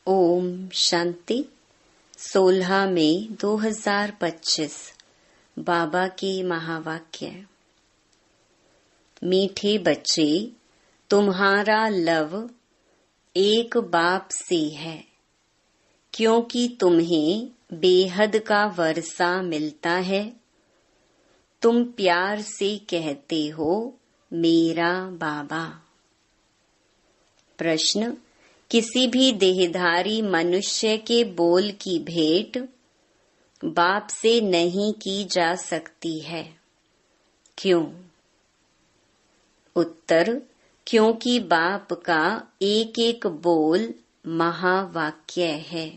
ओम शांति। 16 मई 2025 बाबा के महावाक्य। मीठे बच्चे, तुम्हारा लव एक बाप से है, क्योंकि तुम्हें बेहद का वर्षा मिलता है। तुम प्यार से कहते हो मेरा बाबा। प्रश्न: किसी भी देहधारी मनुष्य के बोल की भेंट बाप से नहीं की जा सकती है, क्यों? उत्तर: क्योंकि बाप का एक एक बोल महावाक्य है।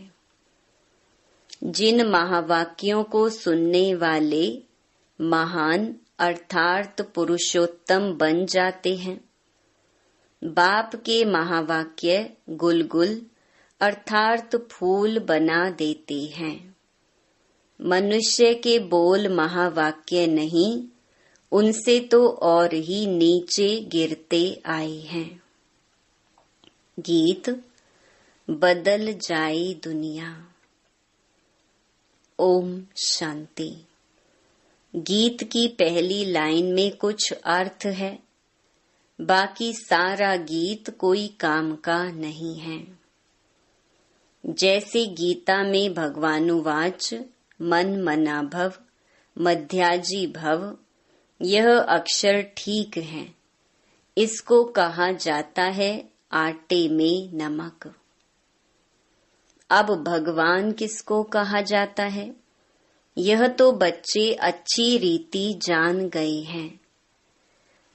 जिन महावाक्यों को सुनने वाले महान अर्थात पुरुषोत्तम बन जाते हैं, बाप के महावाक्य गुलगुल अर्थात फूल बना देते हैं। मनुष्य के बोल महावाक्य नहीं, उनसे तो और ही नीचे गिरते आए हैं। गीत: बदल जाए दुनिया। ओम शांति। गीत की पहली लाइन में कुछ अर्थ है, बाकी सारा गीत कोई काम का नहीं है। जैसे गीता में भगवानुवाच मन मना भव मध्याजी भव, यह अक्षर ठीक है। इसको कहा जाता है आटे में नमक। अब भगवान किसको कहा जाता है, यह तो बच्चे अच्छी रीति जान गए हैं।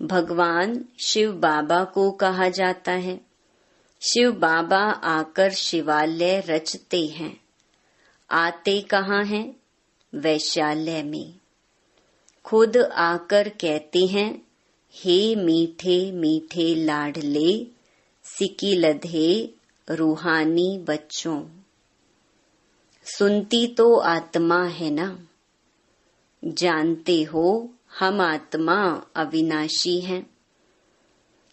भगवान शिव बाबा को कहा जाता है। शिव बाबा आकर शिवालय रचते हैं। आते कहाँ हैं? वैशाल्य में। खुद आकर कहते हैं, हे मीठे मीठे लाडले सिकिलधे रूहानी बच्चों। सुनती तो आत्मा है ना। जानते हो हम आत्मा अविनाशी हैं,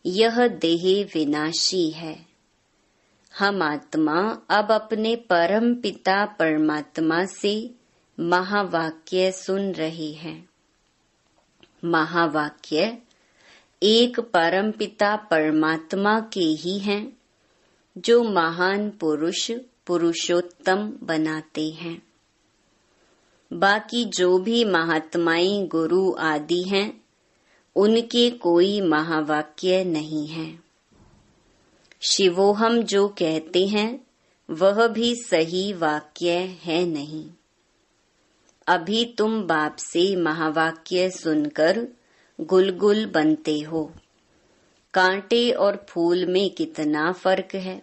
यह देह विनाशी है। हम आत्मा अब अपने परम पिता परमात्मा से महावाक्य सुन रहे हैं। महावाक्य एक परम पिता परमात्मा के ही हैं, जो महान पुरुष पुरुषोत्तम बनाते हैं। बाकी जो भी महात्माएं गुरु आदि हैं, उनके कोई महावाक्य नहीं है। शिवोहम जो कहते हैं, वह भी सही वाक्य है नहीं। अभी तुम बाप से महावाक्य सुनकर गुलगुल बनते हो। कांटे और फूल में कितना फर्क है।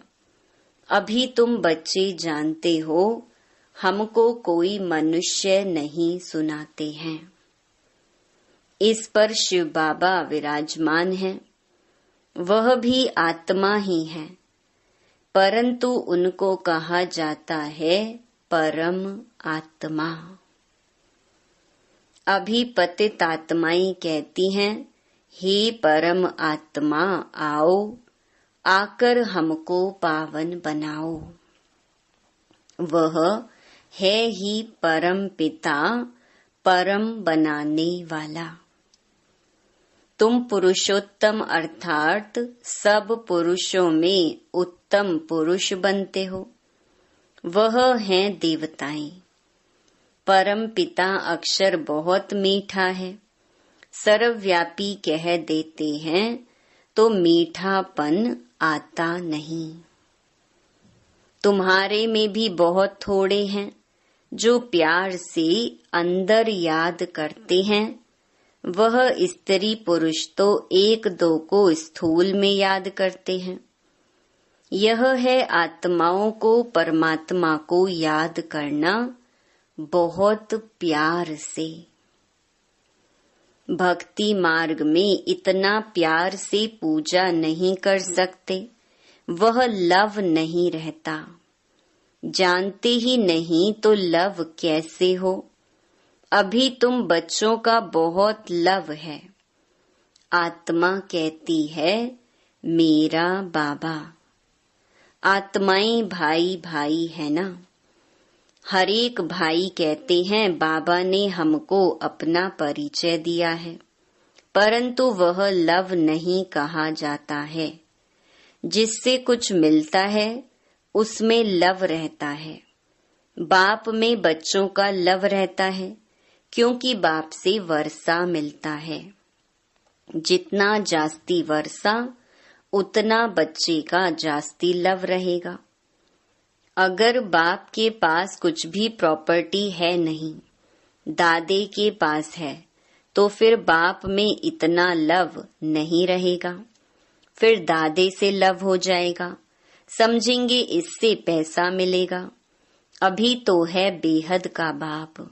अभी तुम बच्चे जानते हो, हमको कोई मनुष्य नहीं सुनाते हैं। इस पर शिव बाबा विराजमान है। वह भी आत्मा ही है, परंतु उनको कहा जाता है परम आत्मा। अभी पतित आत्माएं कहती हैं, हे परम आत्मा आओ, आकर हमको पावन बनाओ। वह है ही परम पिता, परम बनाने वाला। तुम पुरुषोत्तम अर्थात सब पुरुषों में उत्तम पुरुष बनते हो। वह हैं देवताएं। परम पिता अक्षर बहुत मीठा है। सर्वव्यापी कह देते हैं तो मीठापन आता नहीं। तुम्हारे में भी बहुत थोड़े हैं जो प्यार से अंदर याद करते हैं। वह स्त्री पुरुष तो एक दो को स्थूल में याद करते हैं। यह है आत्माओं को परमात्मा को याद करना बहुत प्यार से। भक्ति मार्ग में इतना प्यार से पूजा नहीं कर सकते, वह लव नहीं रहता। जानते ही नहीं तो लव कैसे हो। अभी तुम बच्चों का बहुत लव है। आत्मा कहती है मेरा बाबा। आत्माएं भाई भाई है ना। हर एक भाई कहते हैं बाबा ने हमको अपना परिचय दिया है, परंतु वह लव नहीं कहा जाता है। जिससे कुछ मिलता है उसमें लव रहता है। बाप में बच्चों का लव रहता है, क्योंकि बाप से वर्षा मिलता है। जितना जास्ती वर्षा उतना बच्चे का जास्ती लव रहेगा। अगर बाप के पास कुछ भी प्रॉपर्टी है नहीं, दादे के पास है, तो फिर बाप में इतना लव नहीं रहेगा। फिर दादे से लव हो जाएगा, समझेंगे इससे पैसा मिलेगा। अभी तो है बेहद का बाप।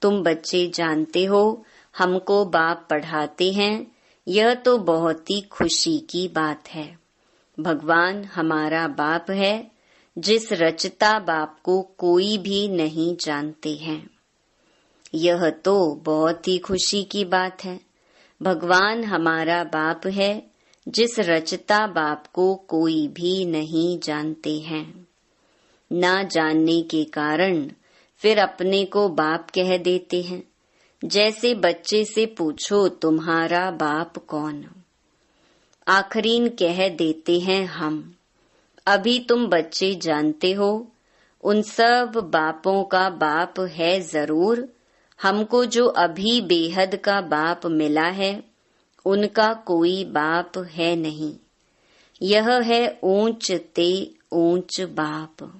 तुम बच्चे जानते हो हमको बाप पढ़ाते हैं, यह तो बहुत ही खुशी की बात है। भगवान हमारा बाप है, जिस रचता बाप को कोई भी नहीं जानते हैं। यह तो बहुत ही खुशी की बात है। भगवान हमारा बाप है, जिस रचता बाप को कोई भी नहीं जानते हैं। ना जानने के कारण फिर अपने को बाप कह देते हैं। जैसे बच्चे से पूछो तुम्हारा बाप कौन, आखरीन कह देते हैं हम। अभी तुम बच्चे जानते हो उन सब बापों का बाप है जरूर। हमको जो अभी बेहद का बाप मिला है उनका कोई बाप है नहीं। यह है ऊंच ते ऊंच बाप।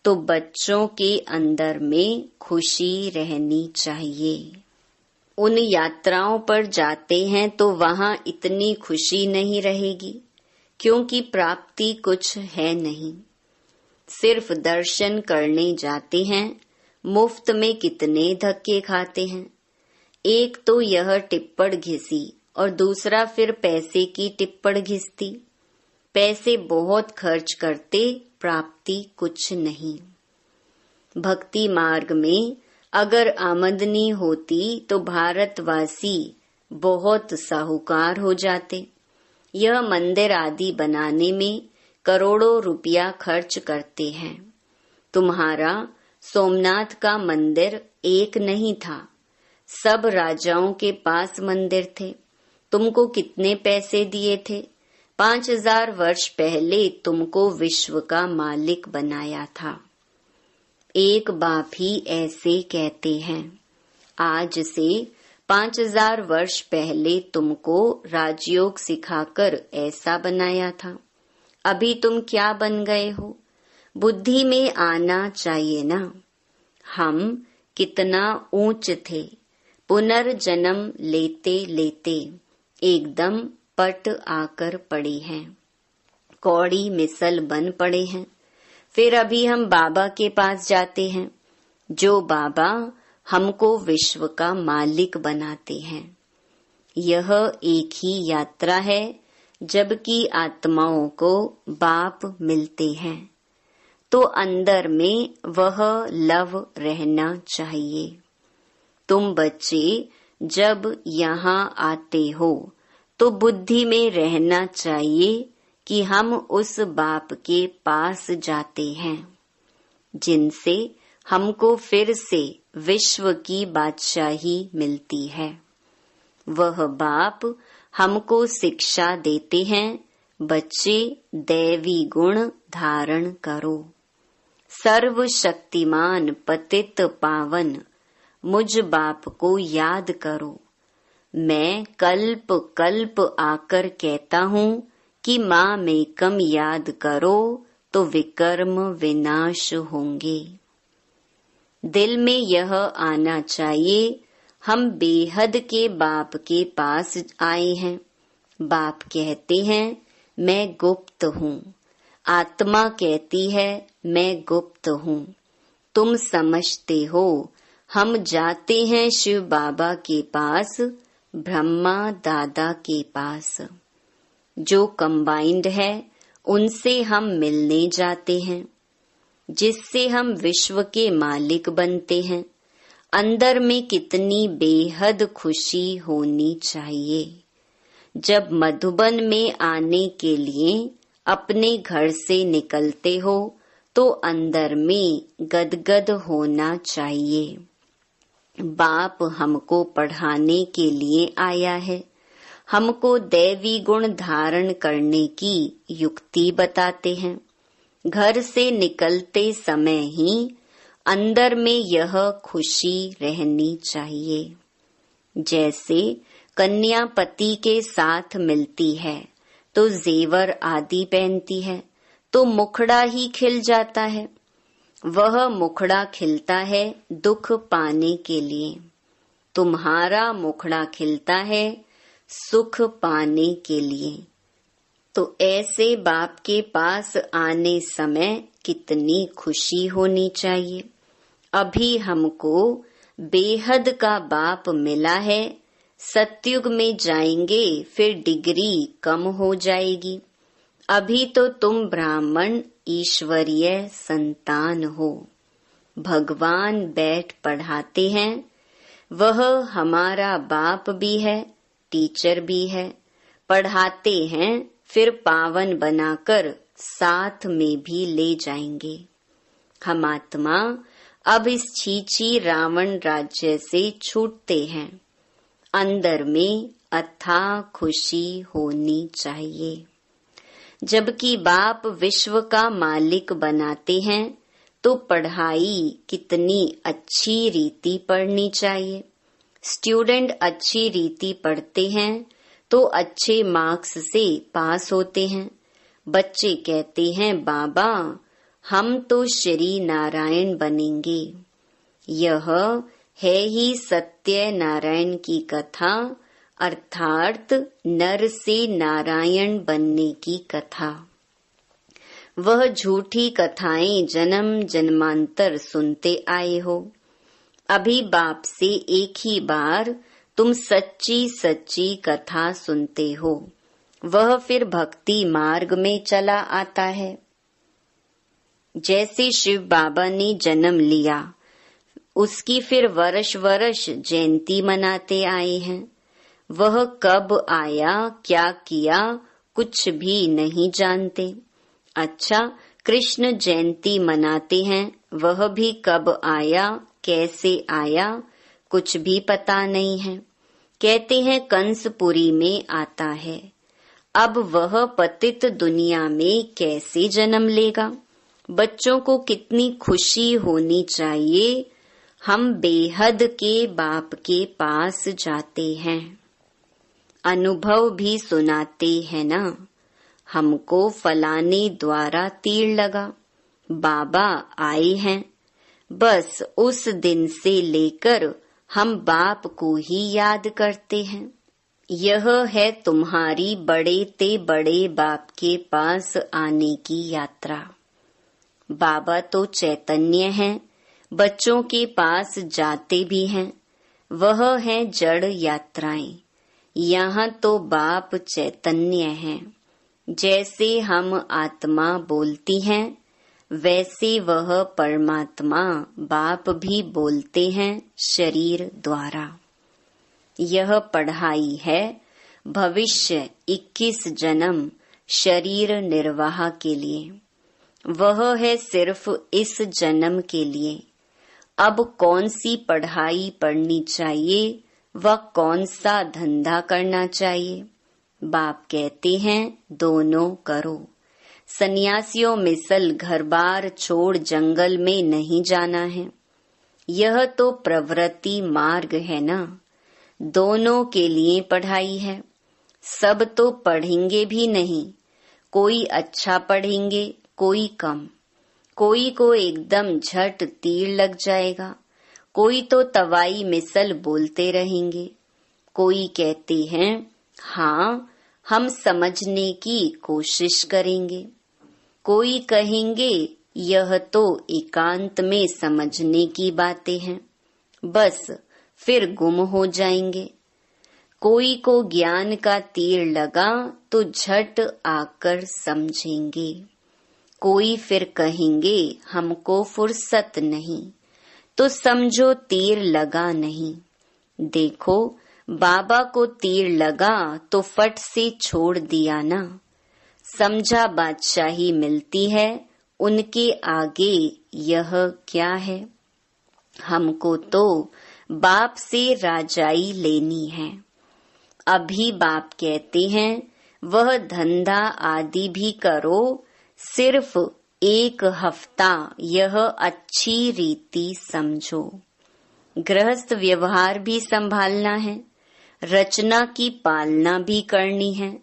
तो बच्चों के अंदर में खुशी रहनी चाहिए। उन यात्राओं पर जाते हैं तो वहाँ इतनी खुशी नहीं रहेगी, क्योंकि प्राप्ति कुछ है नहीं। सिर्फ दर्शन करने जाते हैं, मुफ्त में कितने धक्के खाते हैं। एक तो यह टिप्पड़ घिसी और दूसरा फिर पैसे की टिप्पड़ घिसती। पैसे बहुत खर्च करते, प्राप्ति कुछ नहीं। भक्ति मार्ग में अगर आमदनी होती तो भारतवासी बहुत साहूकार हो जाते। यह मंदिर आदि बनाने में करोड़ों रुपया खर्च करते हैं। तुम्हारा सोमनाथ का मंदिर एक नहीं था, सब राजाओं के पास मंदिर थे। तुमको कितने पैसे दिए थे? 5000 वर्ष पहले तुमको विश्व का मालिक बनाया था। एक बाप ही ऐसे कहते हैं। आज से 5000 वर्ष पहले तुमको राजयोग सिखाकर ऐसा बनाया था। अभी तुम क्या बन गए हो? बुद्धि में आना चाहिए ना। हम कितना ऊंच थे, पुनर्जन्म लेते लेते एकदम पट आकर पड़े हैं, कौड़ी मिसल बन पड़े हैं। फिर अभी हम बाबा के पास जाते हैं, जो बाबा हमको विश्व का मालिक बनाते हैं। यह एक ही यात्रा है, जबकि आत्माओं को बाप मिलते हैं, तो अंदर में वह लव रहना चाहिए। तुम बच्चे जब यहाँ आते हो तो बुद्धि में रहना चाहिए कि हम उस बाप के पास जाते हैं, जिनसे हमको फिर से विश्व की बादशाही मिलती है। वह बाप हमको शिक्षा देते हैं, बच्चे दैवी गुण धारण करो। सर्वशक्तिमान पतित पावन मुझ बाप को याद करो। मैं कल्प कल्प आकर कहता हूँ कि माँ में कम याद करो तो विकर्म विनाश होंगे। दिल में यह आना चाहिए, हम बेहद के बाप के पास आए हैं। बाप कहते हैं मैं गुप्त हूँ, आत्मा कहती है मैं गुप्त हूँ। तुम समझते हो हम जाते हैं शिव बाबा के पास, ब्रह्मा दादा के पास। जो कंबाइंड है उनसे हम मिलने जाते हैं, जिससे हम विश्व के मालिक बनते हैं। अंदर में कितनी बेहद खुशी होनी चाहिए। जब मधुबन में आने के लिए अपने घर से निकलते हो तो अंदर में गदगद होना चाहिए। बाप हमको पढ़ाने के लिए आया है, हमको दैवी गुण धारण करने की युक्ति बताते हैं। घर से निकलते समय ही अंदर में यह खुशी रहनी चाहिए। जैसे कन्या पति के साथ मिलती है तो जेवर आदि पहनती है तो मुखड़ा ही खिल जाता है। वह मुखड़ा खिलता है दुख पाने के लिए, तुम्हारा मुखड़ा खिलता है सुख पाने के लिए। तो ऐसे बाप के पास आने समय कितनी खुशी होनी चाहिए। अभी हमको बेहद का बाप मिला है, सतयुग में जाएंगे फिर डिग्री कम हो जाएगी। अभी तो तुम ब्राह्मण ईश्वरीय संतान हो। भगवान बैठ पढ़ाते हैं, वह हमारा बाप भी है, टीचर भी है। पढ़ाते हैं फिर पावन बनाकर साथ में भी ले जाएंगे। हम आत्मा अब इस छीछी रावण राज्य से छूटते हैं। अंदर में अथाह खुशी होनी चाहिए। जबकि बाप विश्व का मालिक बनाते हैं तो पढ़ाई कितनी अच्छी रीति पढ़नी चाहिए। स्टूडेंट अच्छी रीति पढ़ते हैं तो अच्छे मार्क्स से पास होते हैं। बच्चे कहते हैं बाबा हम तो श्री नारायण बनेंगे। यह है ही सत्य नारायण की कथा, अर्थात नर से नारायण बनने की कथा। वह झूठी कथाएं जन्म जन्मांतर सुनते आए हो। अभी बाप से एक ही बार तुम सच्ची सच्ची कथा सुनते हो। वह फिर भक्ति मार्ग में चला आता है। जैसे शिव बाबा ने जन्म लिया, उसकी फिर वर्ष वर्ष जयंती मनाते आए हैं। वह कब आया क्या किया कुछ भी नहीं जानते। अच्छा, कृष्ण जयंती मनाते हैं, वह भी कब आया कैसे आया कुछ भी पता नहीं है। कहते हैं कंसपुरी में आता है। अब वह पतित दुनिया में कैसे जन्म लेगा। बच्चों को कितनी खुशी होनी चाहिए। हम बेहद के बाप के पास जाते हैं। अनुभव भी सुनाते हैं ना। हमको फलाने द्वारा तीर लगा, बाबा आए हैं। बस उस दिन से लेकर हम बाप को ही याद करते हैं। यह है तुम्हारी बड़े ते बड़े बाप के पास आने की यात्रा। बाबा तो चैतन्य हैं, बच्चों के पास जाते भी हैं। वह है जड़ यात्राएं। यहाँ तो बाप चैतन्य हैं। जैसे हम आत्मा बोलती हैं वैसे वह परमात्मा बाप भी बोलते हैं शरीर द्वारा। यह पढ़ाई है भविष्य 21 जन्म शरीर निर्वाह के लिए। वह है सिर्फ इस जन्म के लिए। अब कौन सी पढ़ाई पढ़नी चाहिए व कौन सा धंधा करना चाहिए। बाप कहते हैं दोनों करो। सन्यासियों मिसल घर बार छोड़ जंगल में नहीं जाना है। यह तो प्रवृत्ति मार्ग है ना। दोनों के लिए पढ़ाई है। सब तो पढ़ेंगे भी नहीं। कोई अच्छा पढ़ेंगे, कोई कम। कोई को एकदम झट तीर लग जाएगा, कोई तो तवाई मिसल बोलते रहेंगे। कोई कहते हैं हाँ हम समझने की कोशिश करेंगे। कोई कहेंगे यह तो एकांत में समझने की बातें हैं, बस फिर गुम हो जाएंगे। कोई को ज्ञान का तीर लगा तो झट आकर समझेंगे। कोई फिर कहेंगे हमको फुर्सत नहीं, तो समझो तीर लगा नहीं। देखो बाबा को तीर लगा तो फट से छोड़ दिया ना। समझा बादशाही मिलती है, उनके आगे यह क्या है। हमको तो बाप से राजाई लेनी है। अभी बाप कहते हैं वह धंधा आदि भी करो, सिर्फ 1 हफ्ता यह अच्छी रीति समझो। गृहस्थ व्यवहार भी संभालना है, रचना की पालना भी करनी है।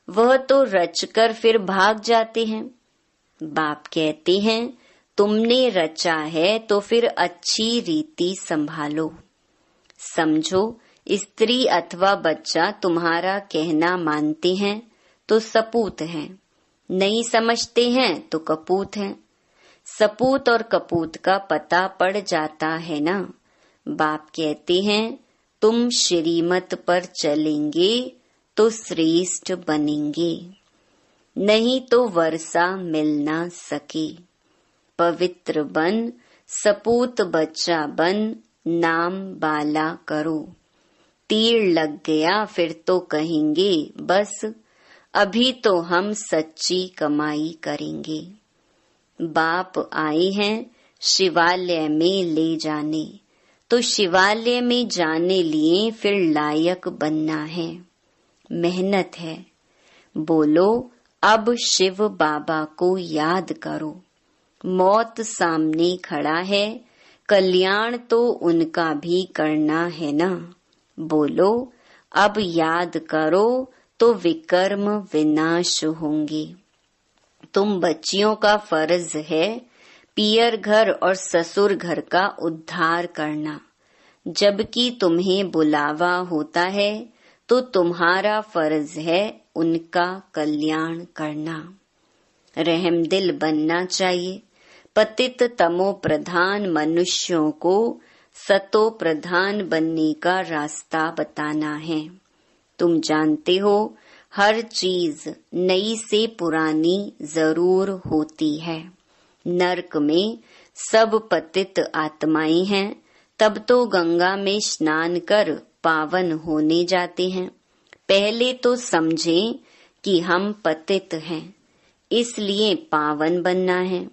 वह तो रचकर फिर भाग जाते हैं। बाप कहते हैं तुमने रचा है तो फिर अच्छी रीति संभालो। समझो, स्त्री अथवा बच्चा तुम्हारा कहना मानते हैं तो सपूत हैं, नहीं समझते हैं तो कपूत हैं। सपूत और कपूत का पता पड़ जाता है ना। बाप कहते हैं तुम श्रीमत पर चलेंगे तो श्रेष्ठ बनेंगे, नहीं तो वर्षा मिल ना सके। पवित्र बन, सपूत बच्चा बन, नाम बाला करो। तीर लग गया फिर तो कहेंगे बस, अभी तो हम सच्ची कमाई करेंगे। बाप आए हैं शिवालय में ले जाने, तो शिवालय में जाने लिए फिर लायक बनना है, मेहनत है। बोलो अब शिव बाबा को याद करो। मौत सामने खड़ा है, कल्याण तो उनका भी करना है ना। बोलो अब याद करो तो विकर्म विनाश होंगे। तुम बच्चियों का फर्ज है पियर घर और ससुर घर का उद्धार करना। जबकि तुम्हें बुलावा होता है तो तुम्हारा फर्ज है उनका कल्याण करना। रहमदिल बनना चाहिए। पतित तमो प्रधान मनुष्यों को सतो प्रधान बनने का रास्ता बताना है। तुम जानते हो हर चीज नई से पुरानी जरूर होती है। नरक में सब पतित आत्माएं हैं, तब तो गंगा में स्नान कर पावन होने जाते हैं। पहले तो समझें कि हम पतित हैं, इसलिए पावन बनना है।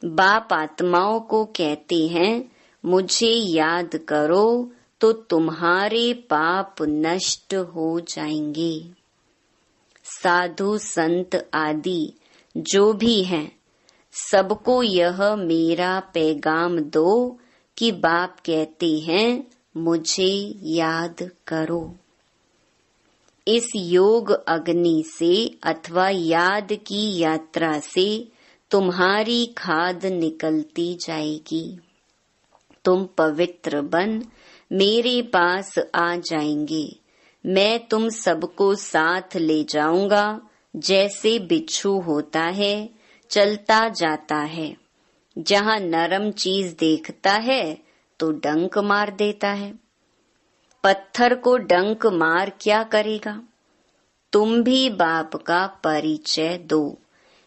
बाप आत्माओं को कहते हैं मुझे याद करो तो तुम्हारे पाप नष्ट हो जाएंगे। साधु संत आदि जो भी हैं, सबको यह मेरा पैगाम दो कि बाप कहते हैं मुझे याद करो। इस योग अग्नि से अथवा याद की यात्रा से तुम्हारी खाद निकलती जाएगी। तुम पवित्र बन मेरे पास आ जाएंगे। मैं तुम सबको साथ ले जाऊंगा। जैसे बिच्छू होता है, चलता जाता है, जहाँ नरम चीज देखता है तो डंक मार देता है। पत्थर को डंक मार क्या करेगा। तुम भी बाप का परिचय दो।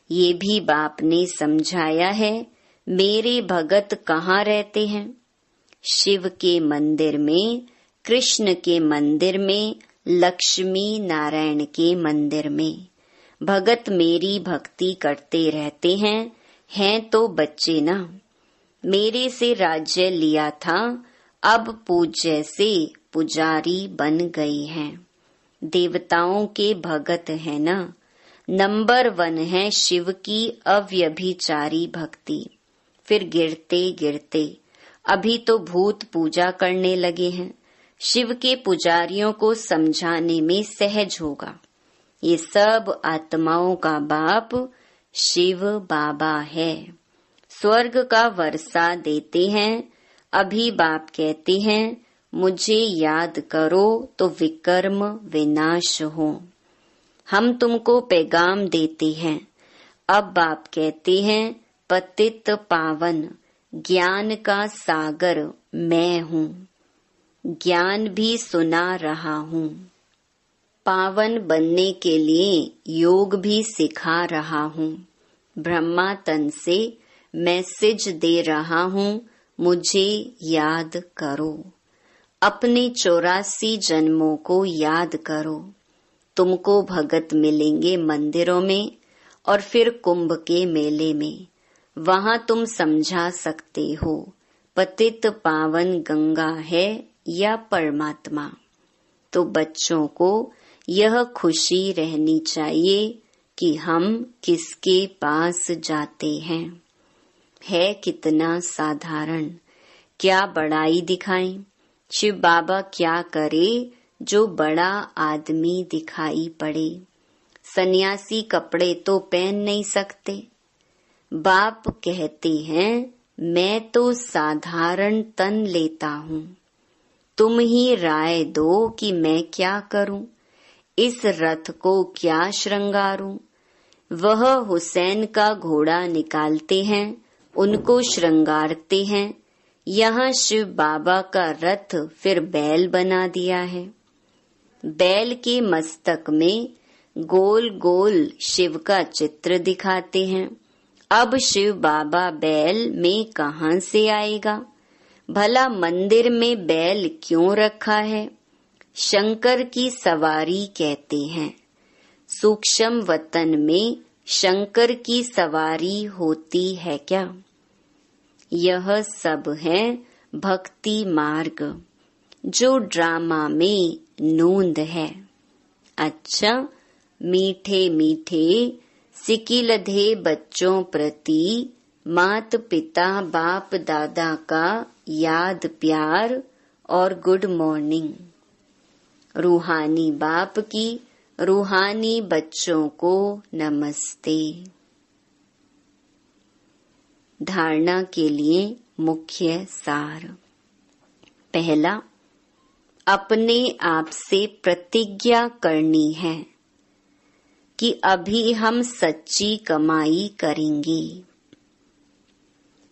ये भी बाप ने समझाया है। मेरे भगत कहाँ रहते हैं? शिव के मंदिर में, कृष्ण के मंदिर में, लक्ष्मी नारायण के मंदिर में। भगत मेरी भक्ति करते रहते हैं तो बच्चे ना। मेरे से राज्य लिया था, अब पूज्य से पुजारी बन गए हैं। देवताओं के भगत है ना। नंबर 1 है शिव की अव्यभिचारी भक्ति। फिर गिरते गिरते अभी तो भूत पूजा करने लगे हैं। शिव के पुजारियों को समझाने में सहज होगा। ये सब आत्माओं का बाप शिव बाबा है। स्वर्ग का वर्षा देते हैं। अभी बाप कहते हैं मुझे याद करो तो विकर्म विनाश हो। हम तुमको पैगाम देते हैं। अब बाप कहते हैं पतित पावन ज्ञान का सागर मैं हूँ। ज्ञान भी सुना रहा हूँ। पावन बनने के लिए योग भी सिखा रहा हूँ। ब्रह्मा तन से मैसेज दे रहा हूँ, मुझे याद करो। अपने 84 जन्मों को याद करो। तुमको भगत मिलेंगे मंदिरों में, और फिर कुंभ के मेले में। वहां तुम समझा सकते हो पतित पावन गंगा है या परमात्मा। तो बच्चों को यह खुशी रहनी चाहिए कि हम किसके पास जाते हैं। है कितना साधारण, क्या बड़ाई दिखाएं। शिव बाबा क्या करे जो बड़ा आदमी दिखाई पड़े। सन्यासी कपड़े तो पहन नहीं सकते। बाप कहते हैं मैं तो साधारण तन लेता हूँ, तुम ही राय दो कि मैं क्या करूं। इस रथ को क्या श्रृंगारूं। वह हुसैन का घोड़ा निकालते हैं, उनको श्रृंगारते हैं। यहाँ शिव बाबा का रथ फिर बैल बना दिया है। बैल के मस्तक में गोल गोल शिव का चित्र दिखाते हैं। अब शिव बाबा बैल में कहाँ से आएगा। भला मंदिर में बैल क्यों रखा है। शंकर की सवारी कहते हैं। सूक्ष्म वतन में शंकर की सवारी होती है क्या। यह सब है भक्ति मार्ग जो ड्रामा में नूंद है। अच्छा, मीठे मीठे सिकिलधे बच्चों प्रति मात पिता बाप दादा का याद प्यार और गुड मॉर्निंग। रूहानी बाप की रूहानी बच्चों को नमस्ते। धारणा के लिए मुख्य सार। पहला, अपने आप से प्रतिज्ञा करनी है कि अभी हम सच्ची कमाई करेंगे।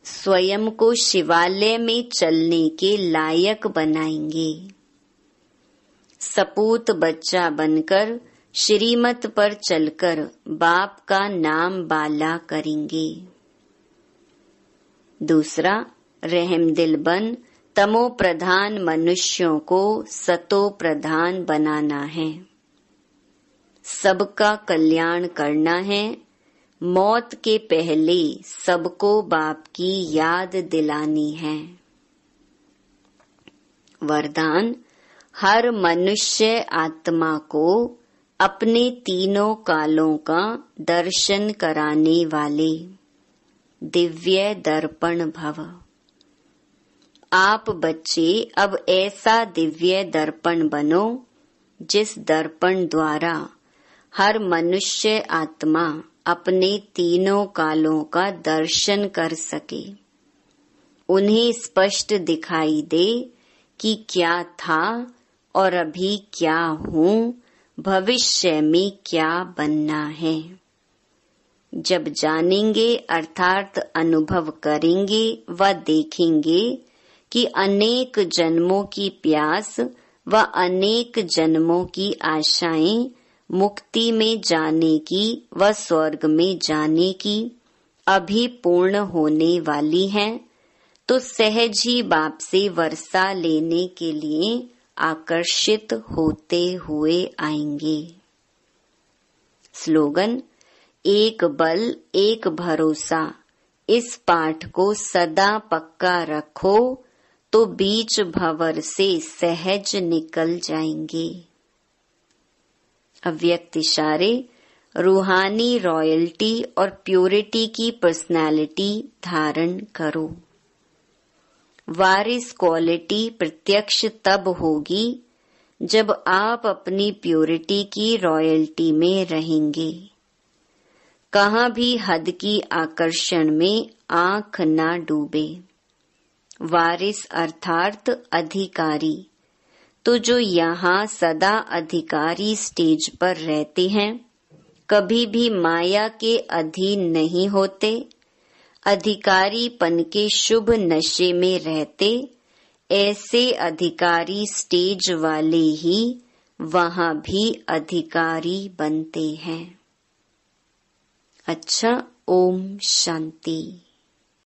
स्वयं को शिवालय में चलने के लायक बनाएंगे। सपूत बच्चा बनकर श्रीमत पर चलकर बाप का नाम बाला करेंगे। दूसरा, रहमदिल बन तमो प्रधान मनुष्यों को सतो प्रधान बनाना है। सबका कल्याण करना है। मौत के पहले सबको बाप की याद दिलानी है। वरदान, हर मनुष्य आत्मा को अपने तीनों कालों का दर्शन कराने वाले दिव्य दर्पण भव। आप बच्चे अब ऐसा दिव्य दर्पण बनो जिस दर्पण द्वारा हर मनुष्य आत्मा अपने तीनों कालों का दर्शन कर सके। उन्हें स्पष्ट दिखाई दे कि क्या था और अभी क्या हूँ, भविष्य में क्या बनना है। जब जानेंगे अर्थात अनुभव करेंगे व देखेंगे कि अनेक जन्मों की प्यास व अनेक जन्मों की आशाएं मुक्ति में जाने की व स्वर्ग में जाने की अभी पूर्ण होने वाली हैं, तो सहज ही बाप से वर्षा लेने के लिए आकर्षित होते हुए आएंगे। स्लोगन, एक बल एक भरोसा। इस पाठ को सदा पक्का रखो तो बीच भंवर से सहज निकल जाएंगे। अव्यक्त इशारे, रूहानी रॉयल्टी और प्योरिटी की पर्सनालिटी धारण करो। वारिस क्वालिटी प्रत्यक्ष तब होगी जब आप अपनी प्योरिटी की रॉयल्टी में रहेंगे। कहाँ भी हद की आकर्षण में आंख न डूबे। वारिस अर्थात अधिकारी, तो जो यहाँ सदा अधिकारी स्टेज पर रहते हैं कभी भी माया के अधीन नहीं होते। अधिकारीपन के शुभ नशे में रहते। ऐसे अधिकारी स्टेज वाले ही वहाँ भी अधिकारी बनते हैं। अच्छा, ओम शांति।